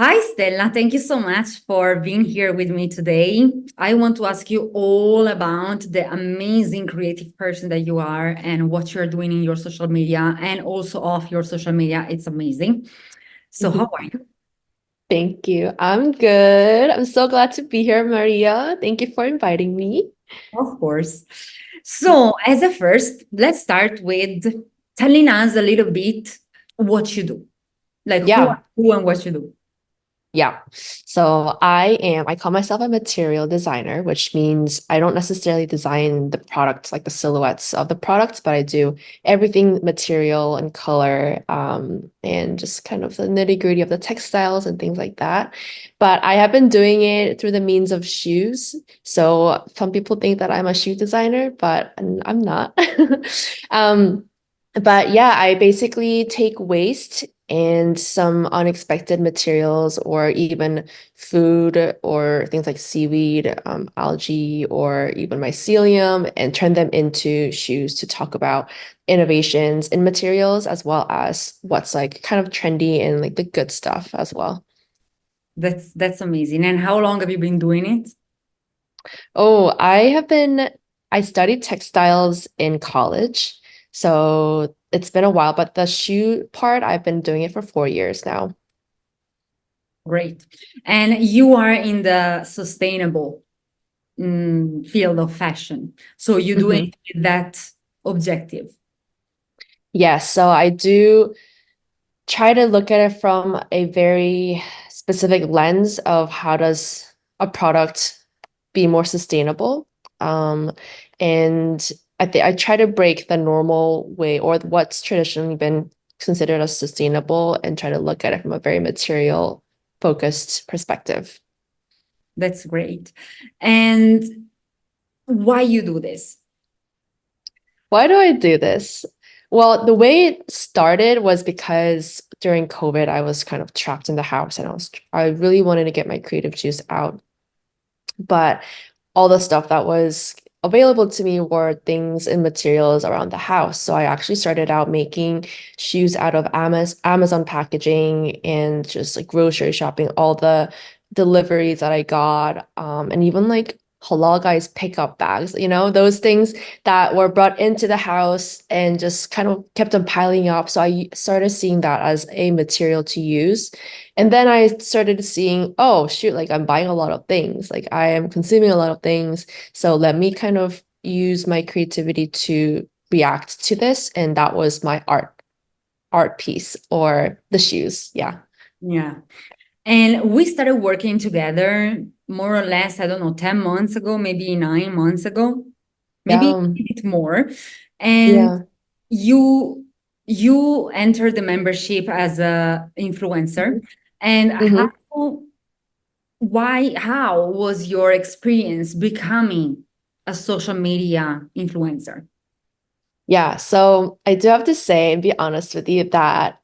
Hi, Stella. Thank you so much for being here with me today. I want to ask you all about the amazing creative person that you are and what you're doing in your social media and also off your social media. It's amazing. So, how are you? Thank you. I'm good. I'm so glad to be here, Maria. Thank you for inviting me. Of course. So, as a first, let's start with telling us a little bit what you do, like who Yeah. are you and what you do. Yeah. So I call myself a material designer, which means I don't necessarily design the products, like the silhouettes of the products, but I do everything material and color, and just kind of the nitty-gritty of the textiles and things like that. But I have been doing it through the means of shoes. So some people think that I'm a shoe designer, but I'm not. Um, but yeah, I basically take waste and some unexpected materials or even food or things like seaweed, algae, or even mycelium and turn them into shoes to talk about innovations in materials as well as what's like kind of trendy and like the good stuff as well. That's amazing. And how long have you been doing it? Oh, I studied textiles in college. So it's been a while, but the shoe part, I've been doing it for 4 years now. Great. And you are in the sustainable field of fashion. So you do it Mhm. with that objective. Yes, so I do try to look at it from a very specific lens of how does a product be more sustainable. Um, and I try to break the normal way or what's traditionally been considered as sustainable and try to look at it from a very material focused perspective. That's great. And why you do this? Why do I do this? Well, the way it started was because during COVID, I was kind of trapped in the house and I really wanted to get my creative juice out. But all the stuff that was available to me were things and materials around the house. So I actually started out making shoes out of Amazon packaging and just like grocery shopping, all the deliveries that I got, and even like halal guys pickup bags, those things that were brought into the house and just kind of kept on piling up. So I started seeing that as a material to use. And then I started seeing, oh, shoot, like I'm buying a lot of things, like I am consuming a lot of things. So let me kind of use my creativity to react to this. And that was my art piece or the shoes. Yeah. Yeah. And we started working together more or less, I don't know, 10 months ago, maybe 9 months ago, maybe Yeah. a bit more. And Yeah. you you entered the membership as a influencer. And Mm-hmm. how was your experience becoming a social media influencer? Yeah. So I do have to say and be honest with you that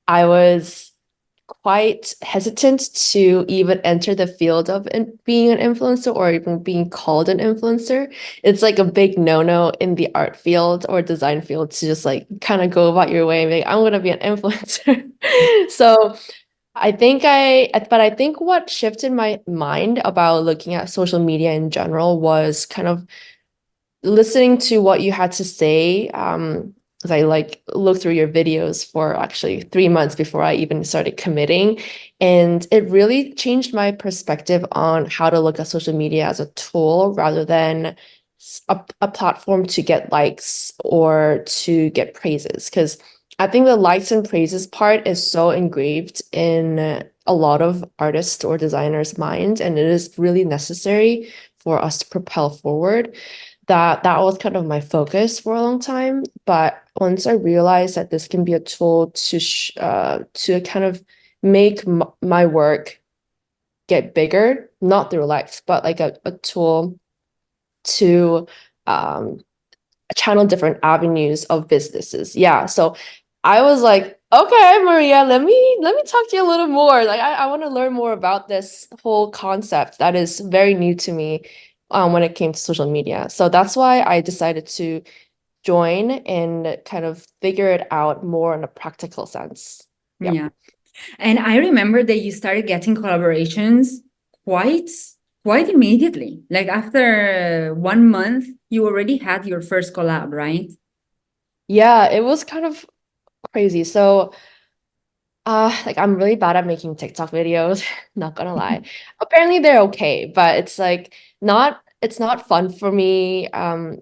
I was quite hesitant to even enter the field of being an influencer or even being called an influencer. It's like a big no-no in the art field or design field to just like kind of go about your way and be like, I'm gonna be an influencer. So but I think what shifted my mind about looking at social media in general was kind of listening to what you had to say, because I like looked through your videos for actually 3 months before I even started committing. And it really changed my perspective on how to look at social media as a tool rather than a platform to get likes or to get praises. Because I think the likes and praises part is so engraved in a lot of artists or designers' minds, and it is really necessary for us to propel forward that was kind of my focus for a long time. But once I realized that this can be a tool to kind of make my work get bigger, not through likes, but like a tool to um, channel different avenues of businesses. Yeah. So I was like, okay, Maria, let me talk to you a little more. Like I want to learn more about this whole concept that is very new to me when it came to social media. So that's why I decided to join and kind of figure it out more in a practical sense. Yep. Yeah. And I remember that you started getting collaborations quite quite immediately. Like after 1 month, you already had your first collab, right? Yeah, it was kind of crazy. So like I'm really bad at making TikTok videos, not gonna lie. Apparently they're okay, but it's not fun for me.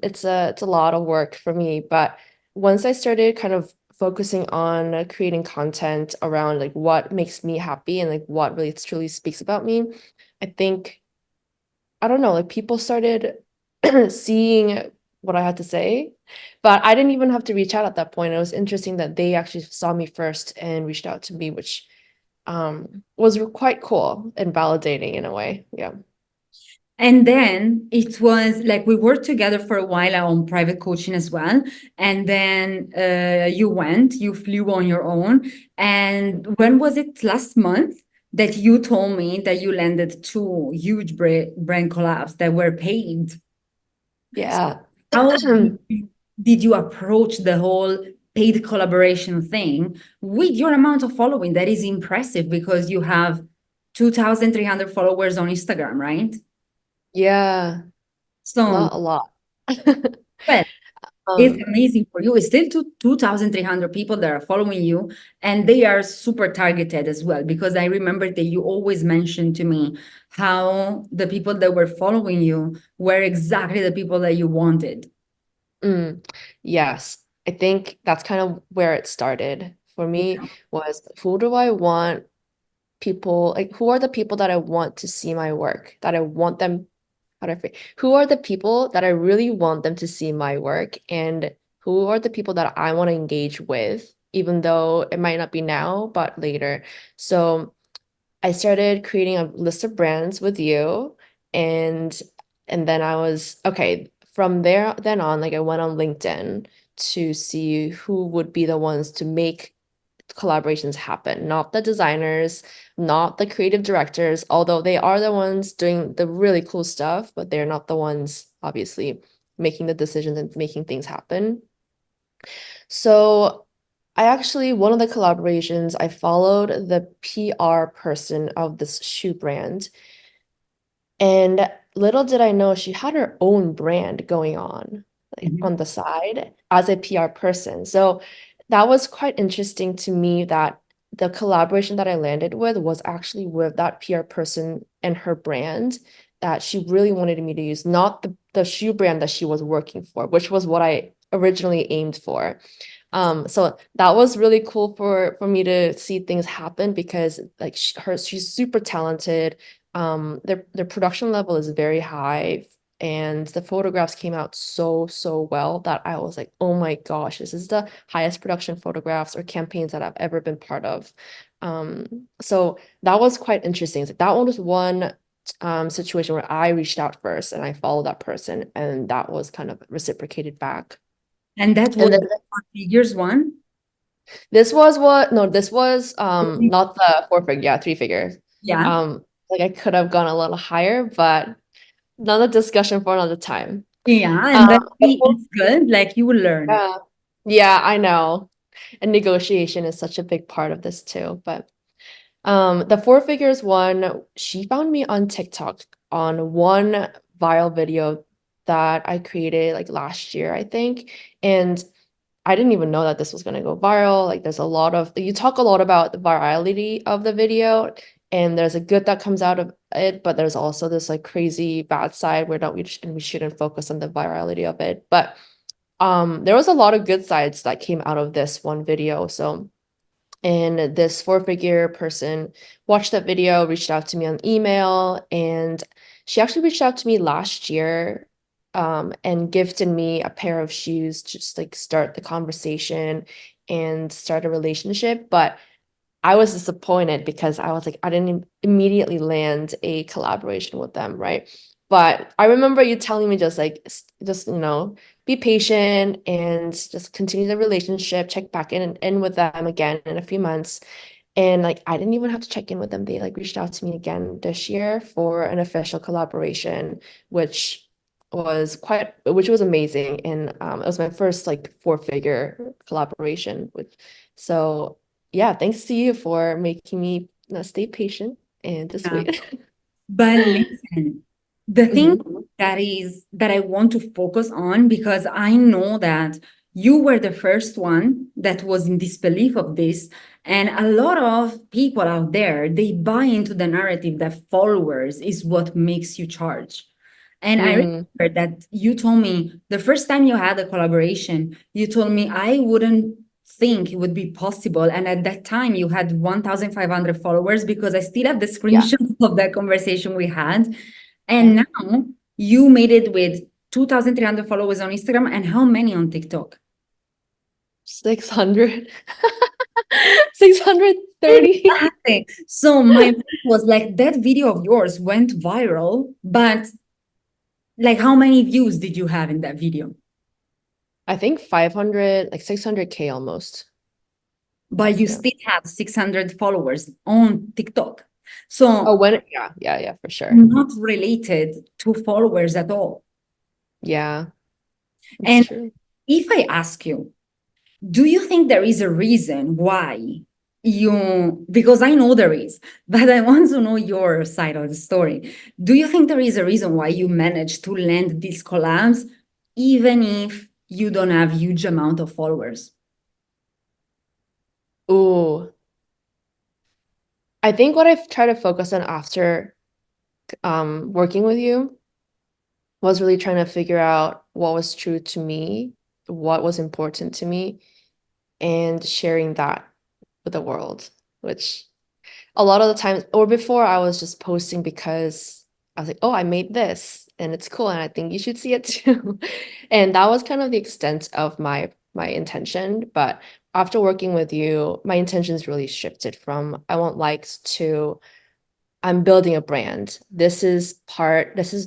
It's a lot of work for me. But once I started kind of focusing on creating content around like what makes me happy and like what really truly speaks about me, I think I don't know, like people started seeing what I had to say, but I didn't even have to reach out at that point. It was interesting that they actually saw me first and reached out to me, which was quite cool and validating in a way. Yeah. And then it was like we worked together for a while on private coaching as well. And then you flew on your own. And when was it last month that you told me that you landed two huge brand collabs that were paid? Yeah. How did you approach the whole paid collaboration thing with your amount of following? That is impressive because you have 2,300 followers on Instagram, right? Yeah, So, not a lot. well, it's Um, amazing for you. It's still 2,300 people that are following you, and they are super targeted as well. Because I remember that you always mentioned to me how the people that were following you were exactly the people that you wanted. mm, yes, I think that's kind of where it started for me was who do I want people like who are the people that I want to see my work, that I want them how do I phrase who are the people that I really want them to see my work and who are the people that I want to engage with, even though it might not be now, but later. So I started creating a list of brands with you and then I was okay, from there then on, like I went on LinkedIn to see who would be the ones to make collaborations happen, not the designers, not the creative directors, although they are the ones doing the really cool stuff, but they're not the ones obviously making the decisions and making things happen. So I actually, one of the collaborations, I followed the PR person of this shoe brand. And little did I know she had her own brand going on, like Mhm. on the side as a PR person. So that was quite interesting to me that the collaboration that I landed with was actually with that PR person and her brand that she really wanted me to use, not the shoe brand that she was working for, which was what I originally aimed for. So that was really cool for me to see things happen because like she's super talented. Their production level is very high, and the photographs came out so well that I was like, oh my gosh, this is the highest production photographs or campaigns that I've ever been part of. So that was quite interesting. So that one was one situation where I reached out first and I followed that person, and that was kind of reciprocated back. And that And was then the four figures one. this was what no, this was not the four figure, yeah, three figures. Yeah. Like I could have gone a little higher, but another discussion for another time. Yeah. And Um, that it's good. Like you will learn. yeah, yeah, I know. And negotiation is such a big part of this too. But the four figures one, she found me on TikTok on one viral video that I created like last year, I think. And I didn't even know that this was going to go viral. Like there's a lot of you talk a lot about the virality of the video and there's a good that comes out of it, but there's also this like crazy bad side where don't we shouldn't focus on the virality of it. But there was a lot of good sides that came out of this one video. So and this four-figure person watched that video, reached out to me on email, and she actually reached out to me last year, and gifted me a pair of shoes to just like start the conversation and start a relationship. But I was disappointed because I was like, I didn't immediately land a collaboration with them, right? But I remember you telling me just like, just, be patient and just continue the relationship, check back in with them again in a few months. And like, I didn't even have to check in with them. They like reached out to me again this year for an official collaboration, which was amazing. And it was my first like four-figure collaboration with, so yeah, thanks to you for making me stay patient and just Yeah. wait. But listen, the thing Mhm. that I want to focus on, because I know that you were the first one that was in disbelief of this, and a lot of people out there, they buy into the narrative that followers is what makes you charge. And I Mm, remember that you told me the first time you had a collaboration, you told me I wouldn't think it would be possible. And at that time, you had 1,500 followers because I still have the yeah, screenshot of that conversation we had. And yeah. now you made it with 2,300 followers on Instagram and how many on TikTok? 600. 630. Exactly. So my point was like that video of yours went viral, but like how many views did you have in that video? I think 500, like 600K almost. But you Yeah. still have 600 followers on TikTok. Oh, So yeah, for sure. not related to followers at all. Yeah, it's And true. if I ask you, do you think there is a reason why because I know there is, but I want to know your side of the story. Do you think there is a reason why you managed to land these collabs, even if you don't have huge amount of followers? Ooh, I think what I've tried to focus on after working with you was really trying to figure out what was true to me, what was important to me, and sharing that with the world, which a lot of the times, or before, I was just posting because I was like, oh, I made this and it's cool and I think you should see it too. And that was kind of the extent of my intention. But after working with you, my intentions really shifted from I want likes to I'm building a brand. This is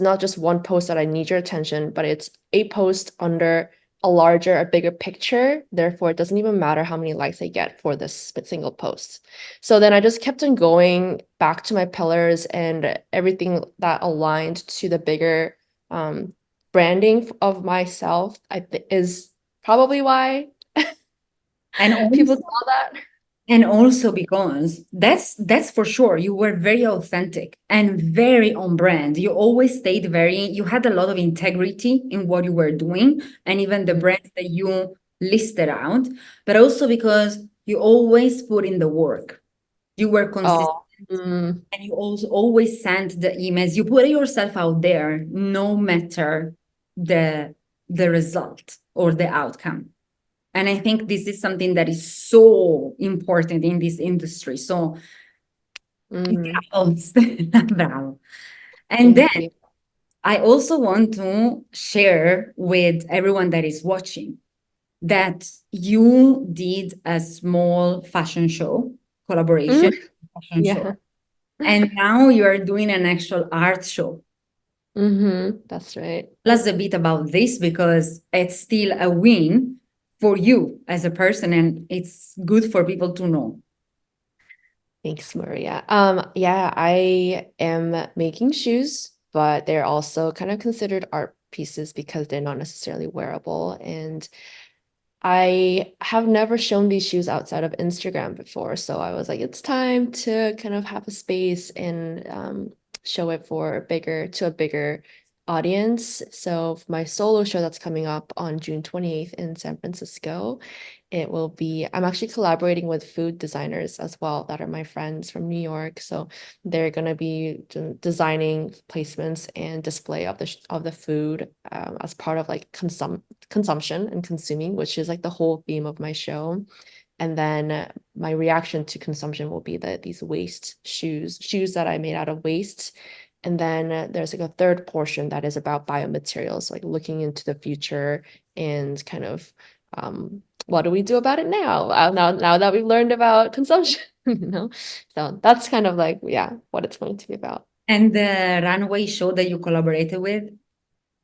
not just one post that I need your attention, but it's a post under a bigger picture. Therefore, it doesn't even matter how many likes I get for this single post. So then I just kept on going back to my pillars and everything that aligned to the bigger branding of myself, is probably why And people also, saw that. and also because that's for sure. You were very authentic and very on brand. You always stayed you had a lot of integrity in what you were doing and even the Mm. brands that you listed out, but also because you always put in the work. You were consistent Oh, mm, and you also always sent the emails. You put yourself out there no matter the the result or the outcome. And I think this is something that is so important in this industry. So, mm, bravo, Stella, bravo. And then thank you. I also want to share with everyone that is watching that you did a small fashion show collaboration, Mm, fashion show, yeah. and now you are doing an actual art show. That's right. Tell us a bit about this because it's still a win for you as a person, and it's good for people to know. Thanks, Maria. Yeah, I am making shoes, but they're also kind of considered art pieces because they're not necessarily wearable. And I have never shown these shoes outside of Instagram before, so I was like, it's time to kind of have a space and show it to a bigger audience. So for my solo show that's coming up on June 28th in San Francisco, I'm actually collaborating with food designers as well that are my friends from New York. So they're gonna be designing placements and display of the food as part of like consumption and consuming, which is like the whole theme of my show. And then my reaction to consumption will be these waste shoes that I made out of waste. And then there's like a third portion that is about biomaterials, like looking into the future and kind of what do we do about it now? Now that we've learned about consumption, you know? So that's kind of like, yeah, what it's going to be about. And the runway show that you collaborated with,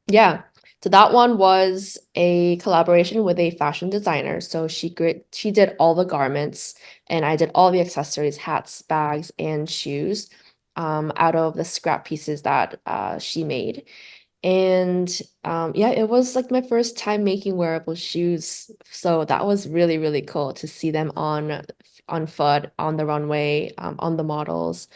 Yeah. So that one was a collaboration with a fashion designer. So she did all the garments and I did all the accessories, hats, bags, and shoes out of the scrap pieces that she made. And yeah, it was like my first time making wearable shoes. So that was really, really cool to see them on foot, on the runway, on the models.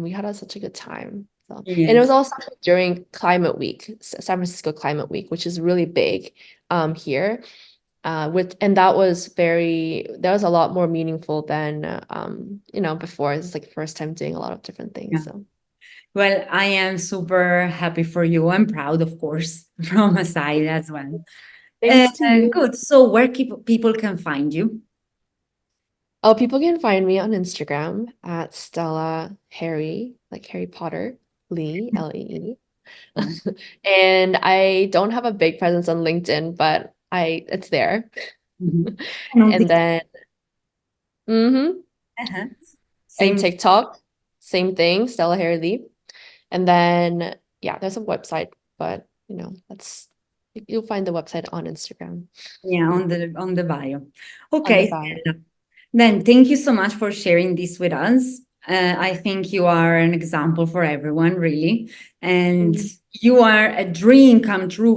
We had such a good time. So, and it was also during Climate Week, San Francisco Climate Week, which is really big here. And that was a lot more meaningful than before. It's like first time doing a lot of different things. So well, I am super happy for you. I'm proud, of course, from a side as well. thanks to you. Good. So where people can find you? Oh, people can find me on Instagram at Stella Harry, like Harry Potter, Lee, Lee. And I don't have a big presence on LinkedIn, but it's there. Mhm. And on And TikTok. then and Uh-huh. Same. TikTok, same thing, Stella Harry Lee. And then yeah, there's a website, but you'll find the website on Instagram. Yeah, on the bio. On the Okay, bio. Stella. Then thank you so much for sharing this with us. I think you are an example for everyone, really, and you are a dream come true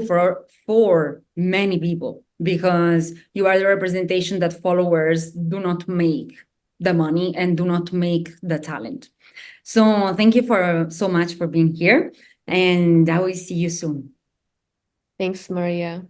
for many people because you are the representation that followers do not make the money and do not make the talent. So thank you for so much for being here, and I will see you soon. Thanks, Maria.